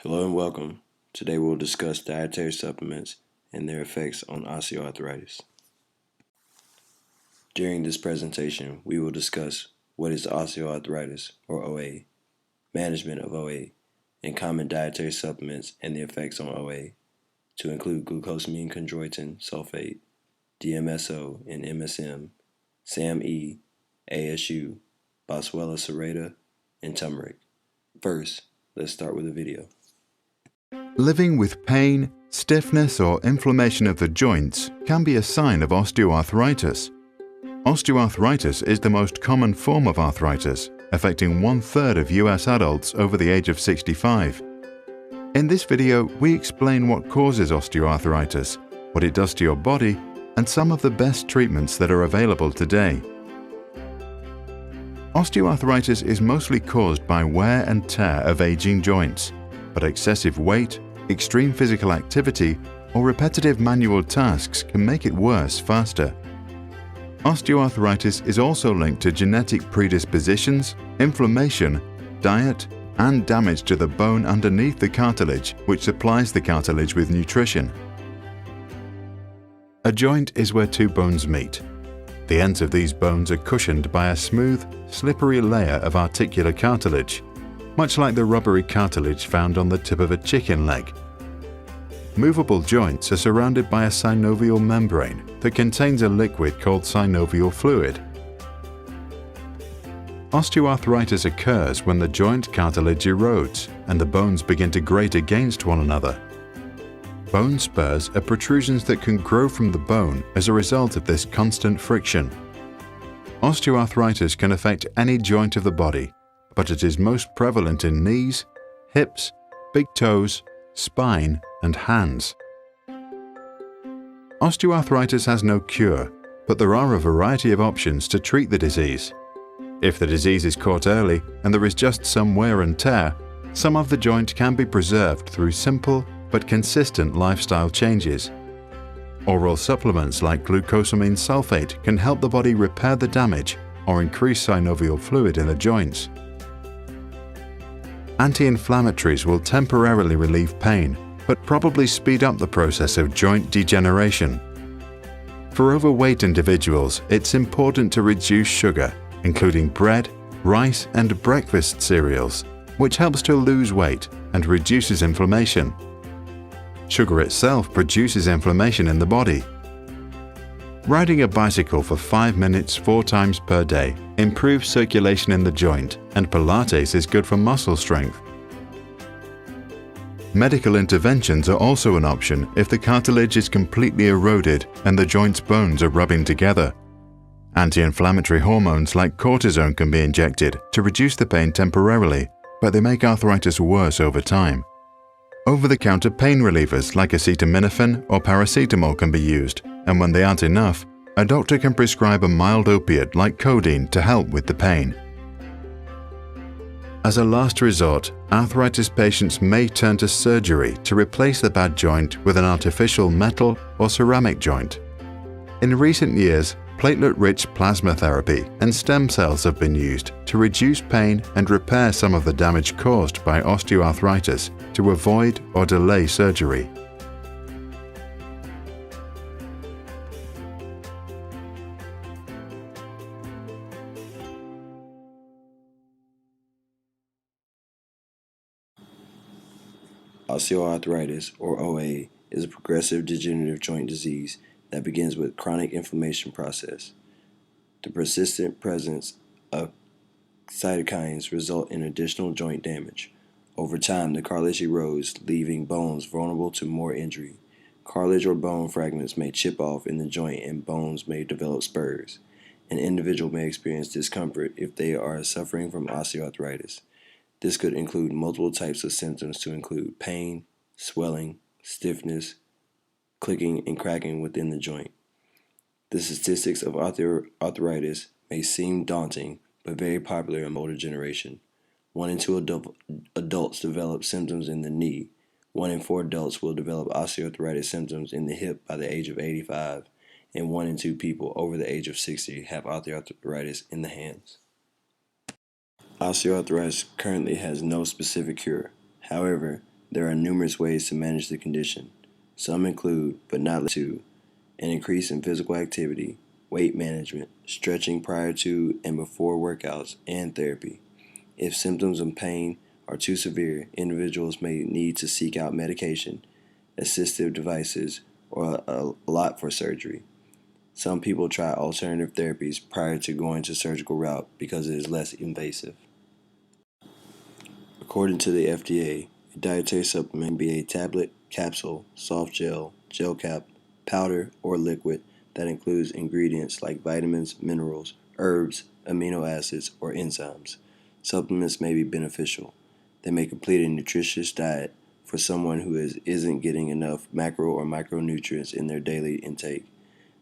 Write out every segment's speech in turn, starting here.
Hello and welcome. Today we'll discuss dietary supplements and their effects on osteoarthritis. During this presentation, we will discuss what is osteoarthritis, or OA, management of OA, and common dietary supplements and the effects on OA, to include glucosamine chondroitin sulfate, DMSO and MSM, SAMe, ASU, Boswellia serrata, and turmeric. First, let's start with a video. Living with pain, stiffness or inflammation of the joints can be a sign of osteoarthritis. Osteoarthritis is the most common form of arthritis, affecting 1/3 of US adults over the age of 65. In this video, we explain what causes osteoarthritis, what it does to your body, and some of the best treatments that are available today. Osteoarthritis is mostly caused by wear and tear of aging joints, but excessive weight, extreme physical activity, or repetitive manual tasks can make it worse faster. Osteoarthritis is also linked to genetic predispositions, inflammation, diet, and damage to the bone underneath the cartilage, which supplies the cartilage with nutrition. A joint is where two bones meet. The ends of these bones are cushioned by a smooth, slippery layer of articular cartilage, much like the rubbery cartilage found on the tip of a chicken leg. Movable joints are surrounded by a synovial membrane that contains a liquid called synovial fluid. Osteoarthritis occurs when the joint cartilage erodes and the bones begin to grate against one another. Bone spurs are protrusions that can grow from the bone as a result of this constant friction. Osteoarthritis can affect any joint of the body, but it is most prevalent in knees, hips, big toes, spine, and hands. Osteoarthritis has no cure, but there are a variety of options to treat the disease. If the disease is caught early and there is just some wear and tear, some of the joint can be preserved through simple but consistent lifestyle changes. Oral supplements like glucosamine sulfate can help the body repair the damage or increase synovial fluid in the joints. Anti-inflammatories will temporarily relieve pain, but probably speed up the process of joint degeneration. For overweight individuals, it's important to reduce sugar, including bread, rice, and breakfast cereals, which helps to lose weight and reduces inflammation. Sugar itself produces inflammation in the body. Riding a bicycle for 5 minutes 4 times per day improves circulation in the joint, and Pilates is good for muscle strength. Medical interventions are also an option if the cartilage is completely eroded and the joint's bones are rubbing together. Anti-inflammatory hormones like cortisone can be injected to reduce the pain temporarily, but they make arthritis worse over time. Over-the-counter pain relievers like acetaminophen or paracetamol can be used, and when they aren't enough, a doctor can prescribe a mild opiate like codeine to help with the pain. As a last resort, arthritis patients may turn to surgery to replace the bad joint with an artificial metal or ceramic joint. In recent years, platelet-rich plasma therapy and stem cells have been used to reduce pain and repair some of the damage caused by osteoarthritis to avoid or delay surgery. Osteoarthritis, or OA, is a progressive degenerative joint disease that begins with chronic inflammation process. The persistent presence of cytokines result in additional joint damage. Over time, the cartilage erodes, leaving bones vulnerable to more injury. Cartilage or bone fragments may chip off in the joint and bones may develop spurs. An individual may experience discomfort if they are suffering from osteoarthritis. This could include multiple types of symptoms to include pain, swelling, stiffness, clicking, and cracking within the joint. The statistics of osteoarthritis may seem daunting, but very popular in older generation. 1 in 2 adults develop symptoms in the knee. 1 in 4 adults will develop osteoarthritis symptoms in the hip by the age of 85, and 1 in 2 people over the age of 60 have osteoarthritis in the hands. Osteoarthritis currently has no specific cure. However, There are numerous ways to manage the condition. Some include, but not limited to, an increase in physical activity, weight management, stretching prior to and before workouts, and therapy. If symptoms of pain are too severe, individuals may need to seek out medication, assistive devices, or a lot for surgery. Some people try alternative therapies prior to going to surgical route because it is less invasive. According to the FDA, a dietary supplement can be a tablet, capsule, soft gel, gel cap, powder, or liquid that includes ingredients like vitamins, minerals, herbs, amino acids, or enzymes. Supplements may be beneficial. They may complete a nutritious diet for someone who isn't getting enough macro or micronutrients in their daily intake.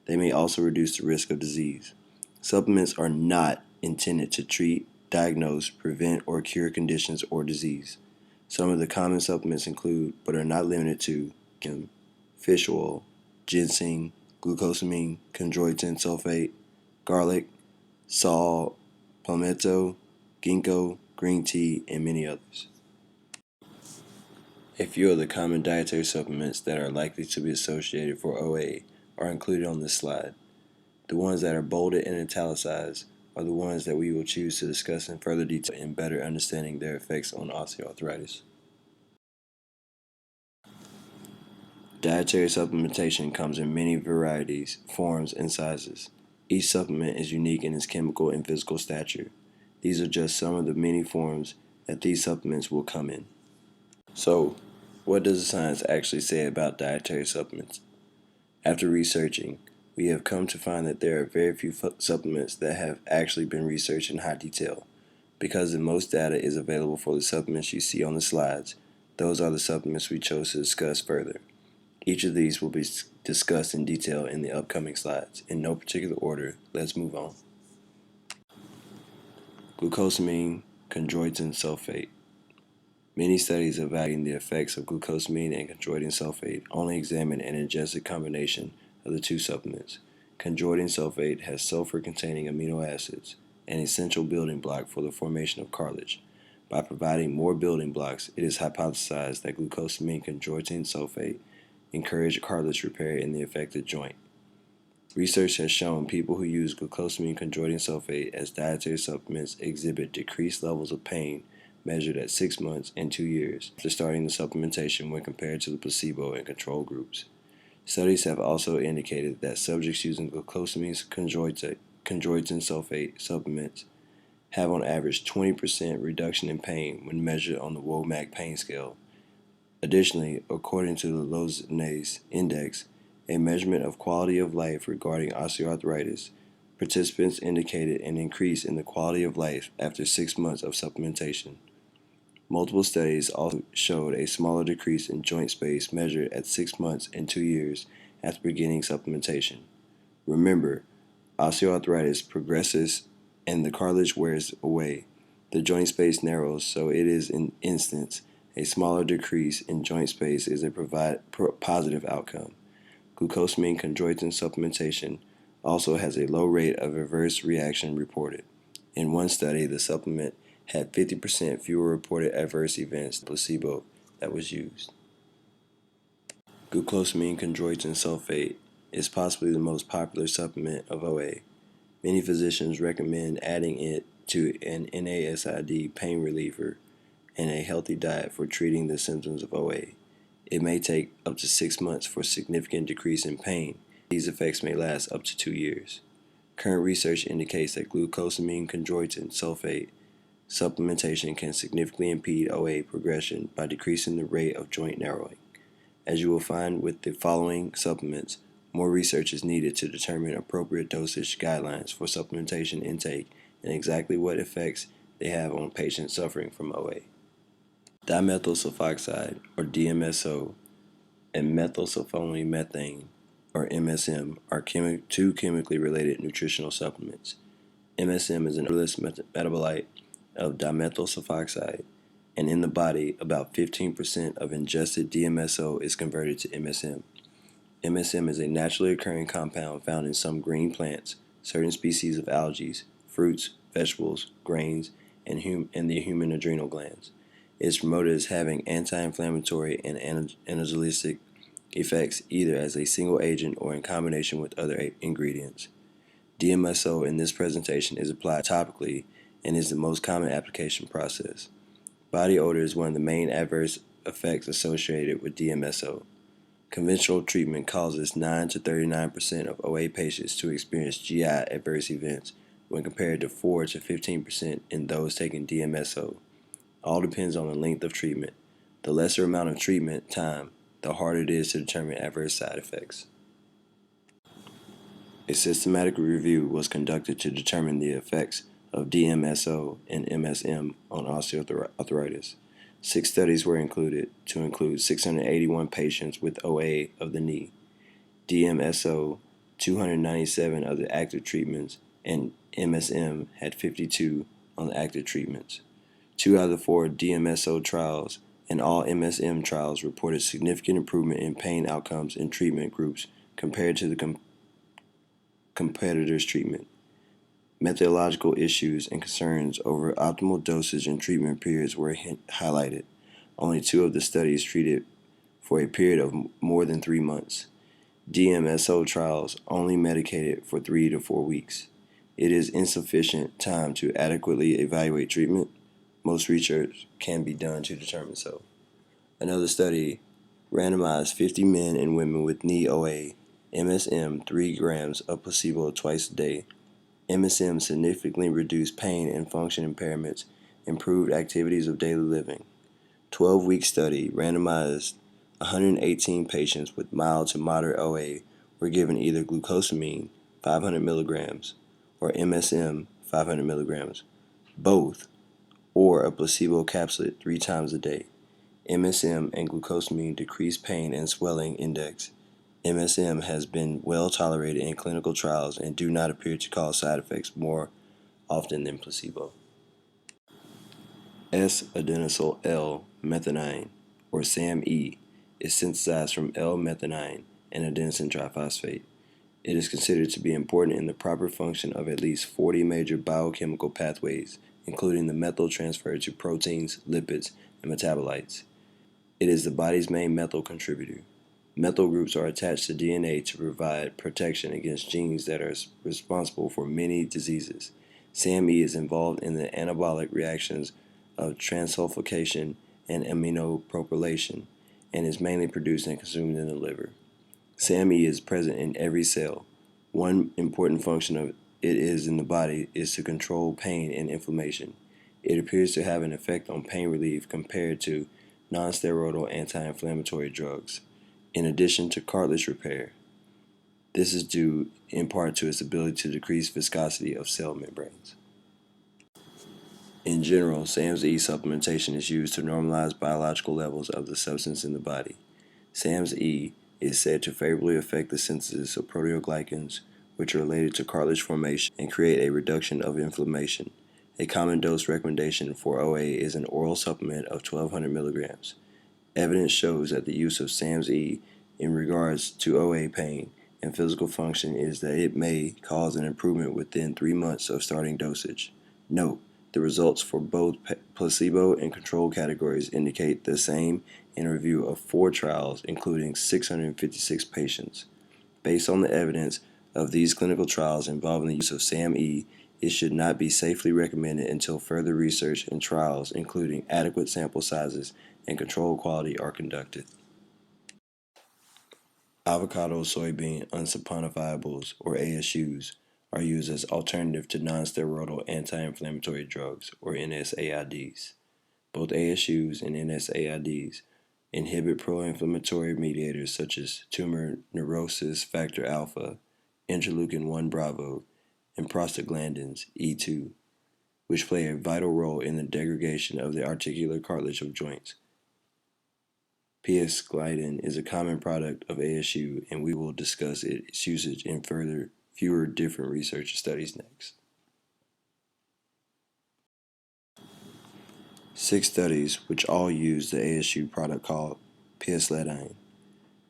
They may also reduce the risk of disease. Supplements are not intended to treat, diagnose, prevent, or cure conditions or disease. Some of the common supplements include, but are not limited to, fish oil, ginseng, glucosamine, chondroitin sulfate, garlic, salt, palmetto, ginkgo, green tea, and many others. A few of the common dietary supplements that are likely to be associated for OA are included on this slide. The ones that are bolded and italicized are the ones that we will choose to discuss in further detail in better understanding their effects on osteoarthritis. Dietary supplementation comes in many varieties, forms, and sizes. Each supplement is unique in its chemical and physical stature. These are just some of the many forms that these supplements will come in. So, what does the science actually say about dietary supplements? After researching, we have come to find that there are very few supplements that have actually been researched in high detail. Because the most data is available for the supplements you see on the slides, those are the supplements we chose to discuss further. Each of these will be discussed in detail in the upcoming slides. In no particular order, let's move on. Glucosamine, chondroitin sulfate. Many studies evaluating the effects of glucosamine and chondroitin sulfate only examine an ingested combination of the two supplements. Chondroitin sulfate has sulfur-containing amino acids, an essential building block for the formation of cartilage. By providing more building blocks, it is hypothesized that glucosamine chondroitin sulfate encourage cartilage repair in the affected joint. Research has shown people who use glucosamine chondroitin sulfate as dietary supplements exhibit decreased levels of pain measured at 6 months and 2 years after starting the supplementation when compared to the placebo and control groups. Studies have also indicated that subjects using glucosamine chondroitin sulfate supplements have on average 20% reduction in pain when measured on the WOMAC pain scale. Additionally, according to the Lozenase Index, a measurement of quality of life regarding osteoarthritis, participants indicated an increase in the quality of life after 6 months of supplementation. Multiple studies also showed a smaller decrease in joint space measured at 6 months and 2 years after beginning supplementation. Remember, osteoarthritis progresses and the cartilage wears away. The joint space narrows, so it is an instance. A smaller decrease in joint space is a positive outcome. Glucosamine chondroitin supplementation also has a low rate of adverse reaction reported. In one study, the supplement had 50% fewer reported adverse events than placebo that was used. Glucosamine chondroitin sulfate is possibly the most popular supplement of OA. Many physicians recommend adding it to an NASID pain reliever and a healthy diet for treating the symptoms of OA. It may take up to 6 months for a significant decrease in pain. These effects may last up to 2 years. Current research indicates that glucosamine chondroitin sulfate supplementation can significantly impede OA progression by decreasing the rate of joint narrowing. As you will find with the following supplements, more research is needed to determine appropriate dosage guidelines for supplementation intake and exactly what effects they have on patients suffering from OA. Dimethyl sulfoxide, or DMSO, and methylsulfonylmethane, or MSM, are two chemically related nutritional supplements. MSM is an odorless metabolite of dimethyl sulfoxide, and in the body, about 15% of ingested DMSO is converted to MSM. MSM is a naturally occurring compound found in some green plants, certain species of algae, fruits, vegetables, grains, and the human adrenal glands. It is promoted as having anti-inflammatory and analgesic effects either as a single agent or in combination with other ingredients. DMSO in this presentation is applied topically and is the most common application process. Body odor is one of the main adverse effects associated with DMSO. Conventional treatment causes 9 to 39% of OA patients to experience GI adverse events when compared to 4 to 15% in those taking DMSO. All depends on the length of treatment. The lesser amount of treatment time, the harder it is to determine adverse side effects. A systematic review was conducted to determine the effects of DMSO and MSM on osteoarthritis. 6 studies were included to include 681 patients with OA of the knee, DMSO 297 of the active treatments, and MSM had 52 on the active treatments. 2 out of the 4 DMSO trials and all MSM trials reported significant improvement in pain outcomes in treatment groups compared to the competitors' treatment. Methodological issues and concerns over optimal dosage and treatment periods were highlighted. Only 2 of the studies treated for a period of more than 3 months. DMSO trials only medicated for 3 to 4 weeks. It is insufficient time to adequately evaluate treatment. Most research can be done to determine so. Another study randomized 50 men and women with knee OA, MSM 3 grams of placebo twice a day. MSM significantly reduced pain and function impairments, improved activities of daily living. 12-week study randomized 118 patients with mild to moderate OA were given either glucosamine 500 milligrams or MSM 500 milligrams, both, or a placebo capsule 3 times a day. MSM and glucosamine decrease pain and swelling index. MSM has been well tolerated in clinical trials and do not appear to cause side effects more often than placebo. S-adenosyl L-methionine, or SAMe, is synthesized from L-methionine and adenosine triphosphate. It is considered to be important in the proper function of at least 40 major biochemical pathways, including the methyl transfer to proteins, lipids, and metabolites. It is the body's main methyl contributor. Methyl groups are attached to DNA to provide protection against genes that are responsible for many diseases. SAMe is involved in the anabolic reactions of transsulfication and aminopropylation and is mainly produced and consumed in the liver. SAMe is present in every cell. One important function of it is in the body is to control pain and inflammation. It appears to have an effect on pain relief compared to non-steroidal anti-inflammatory drugs, in addition to cartilage repair. This is due in part to its ability to decrease viscosity of cell membranes. In general, SAMe supplementation is used to normalize biological levels of the substance in the body. SAMe is said to favorably affect the synthesis of proteoglycans, which are related to cartilage formation and create a reduction of inflammation. A common dose recommendation for OA is an oral supplement of 1,200 milligrams. Evidence shows that the use of SAMe in regards to OA pain and physical function is that it may cause an improvement within 3 months of starting dosage. Note, the results for both placebo and control categories indicate the same in a review of 4 trials, including 656 patients. Based on the evidence of these clinical trials involving the use of SAMe, it should not be safely recommended until further research and trials, including adequate sample sizes and control quality, are conducted. Avocado soybean unsaponifiables, or ASUs, are used as alternative to non-steroidal anti-inflammatory drugs, or NSAIDs. Both ASUs and NSAIDs inhibit pro-inflammatory mediators such as tumor necrosis factor alpha, interleukin-1 bravo, and prostaglandins E2, which play a vital role in the degradation of the articular cartilage of joints. Gliadin is a common product of ASU, and we will discuss its usage in fewer different research studies next. 6 studies which all use the ASU product called Gliadin.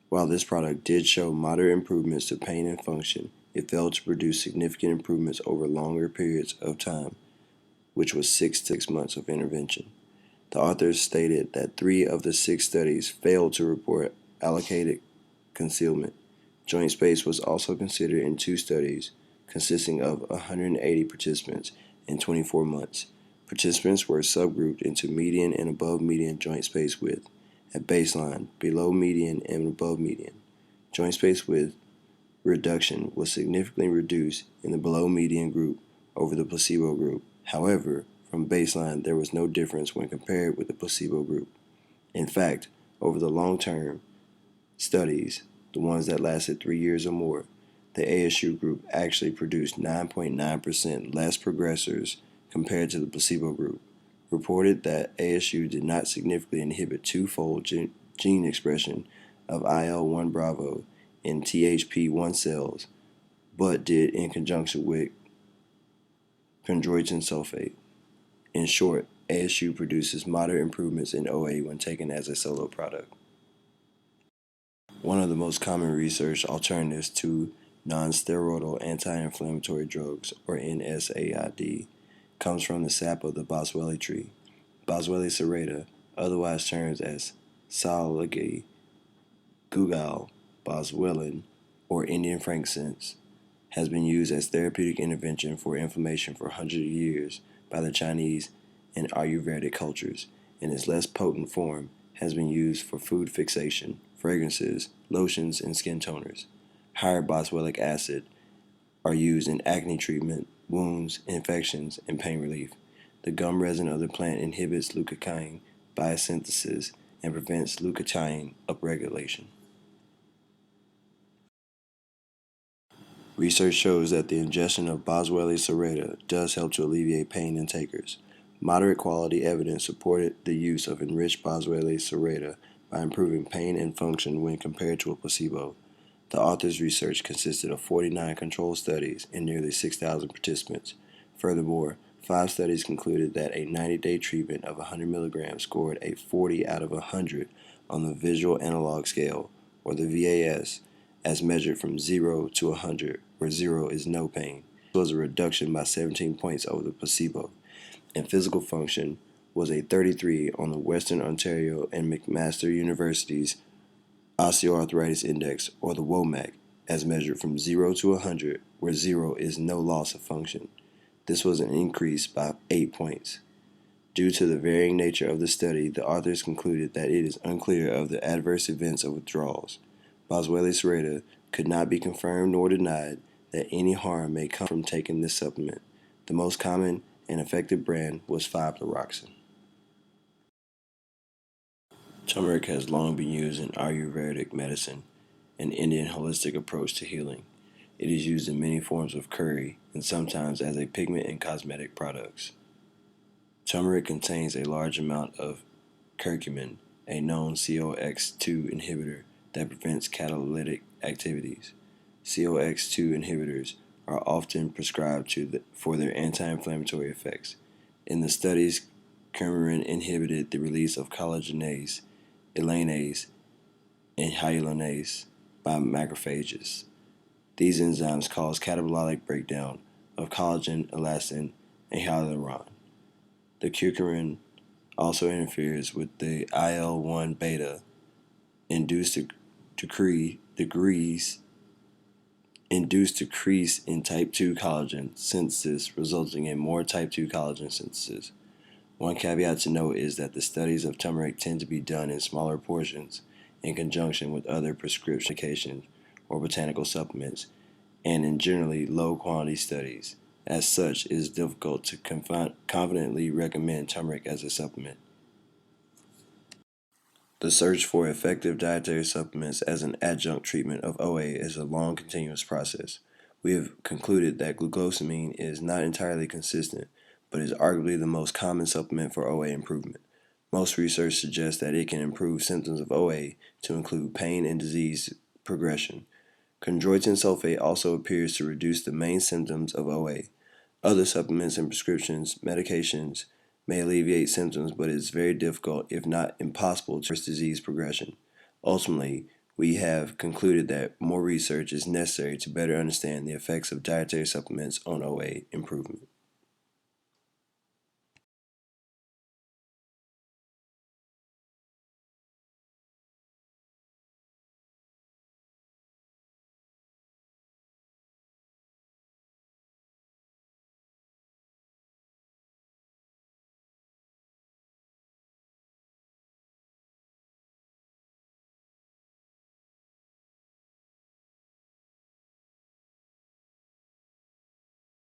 While this product did show moderate improvements to pain and function, it failed to produce significant improvements over longer periods of time, which was 6 months of intervention. The authors stated that 3 of the 6 studies failed to report allocated concealment. Joint space was also considered in 2 studies consisting of 180 participants in 24 months. Participants were subgrouped into median and above median joint space width at baseline, below median and above median. Joint space width reduction was significantly reduced in the below median group over the placebo group. However, from baseline, there was no difference when compared with the placebo group. In fact, over the long-term studies, the ones that lasted 3 years or more, the ASU group actually produced 9.9% less progressors compared to the placebo group. Reported that ASU did not significantly inhibit twofold gene expression of IL-1 Bravo in THP1 cells, but did in conjunction with chondroitin sulfate. In short, ASU produces moderate improvements in OA when taken as a solo product. One of the most common research alternatives to non-steroidal anti-inflammatory drugs, or NSAID, comes from the sap of the boswellia tree. Boswellia serrata, otherwise termed as Saligi, Gugal, Boswellian, or Indian frankincense, has been used as therapeutic intervention for inflammation for hundreds of years by the Chinese and Ayurvedic cultures. In its less potent form, has been used for food fixation, fragrances, lotions, and skin toners. Higher boswellic acid are used in acne treatment, wounds, infections, and pain relief. The gum resin of the plant inhibits leukotriene biosynthesis and prevents leukotriene upregulation. Research shows that the ingestion of Boswellia serrata does help to alleviate pain in takers. Moderate quality evidence supported the use of enriched Boswellia serrata by improving pain and function when compared to a placebo. The authors' research consisted of 49 controlled studies and nearly 6,000 participants. Furthermore, 5 studies concluded that a 90-day treatment of 100 milligrams scored a 40 out of 100 on the Visual Analog Scale, or the VAS, as measured from 0 to 100, where 0 is no pain. This was a reduction by 17 points over the placebo, and physical function was a 33 on the Western Ontario and McMaster University's Osteoarthritis Index, or the WOMAC, as measured from 0 to 100, where 0 is no loss of function. This was an increase by 8 points. Due to the varying nature of the study, the authors concluded that it is unclear of the adverse events of withdrawals. Boswellia serrata could not be confirmed nor denied that any harm may come from taking this supplement. The most common and effective brand was 5-fluoroxine. Turmeric has long been used in Ayurvedic medicine, an Indian holistic approach to healing. It is used in many forms of curry and sometimes as a pigment in cosmetic products. Turmeric contains a large amount of curcumin, a known COX-2 inhibitor that prevents catalytic activities. COX-2 inhibitors are often prescribed for their anti-inflammatory effects. In the studies, curcumin inhibited the release of collagenase, elanase, and hyaluronase by macrophages. These enzymes cause catabolic breakdown of collagen, elastin, and hyaluron. The curcumin also interferes with the IL-1 beta, induced decrease in type 2 collagen synthesis, resulting in more type 2 collagen synthesis. One caveat to note is that the studies of turmeric tend to be done in smaller portions in conjunction with other prescription medications or botanical supplements, and in generally low quantity studies. As such, it is difficult to confidently recommend turmeric as a supplement. The search for effective dietary supplements as an adjunct treatment of OA is a long, continuous process. We have concluded that glucosamine is not entirely consistent, but is arguably the most common supplement for OA improvement. Most research suggests that it can improve symptoms of OA to include pain and disease progression. Chondroitin sulfate also appears to reduce the main symptoms of OA. Other supplements and prescriptions, medications, may alleviate symptoms, but it is very difficult, if not impossible, to reverse disease progression. Ultimately, we have concluded that more research is necessary to better understand the effects of dietary supplements on OA improvement.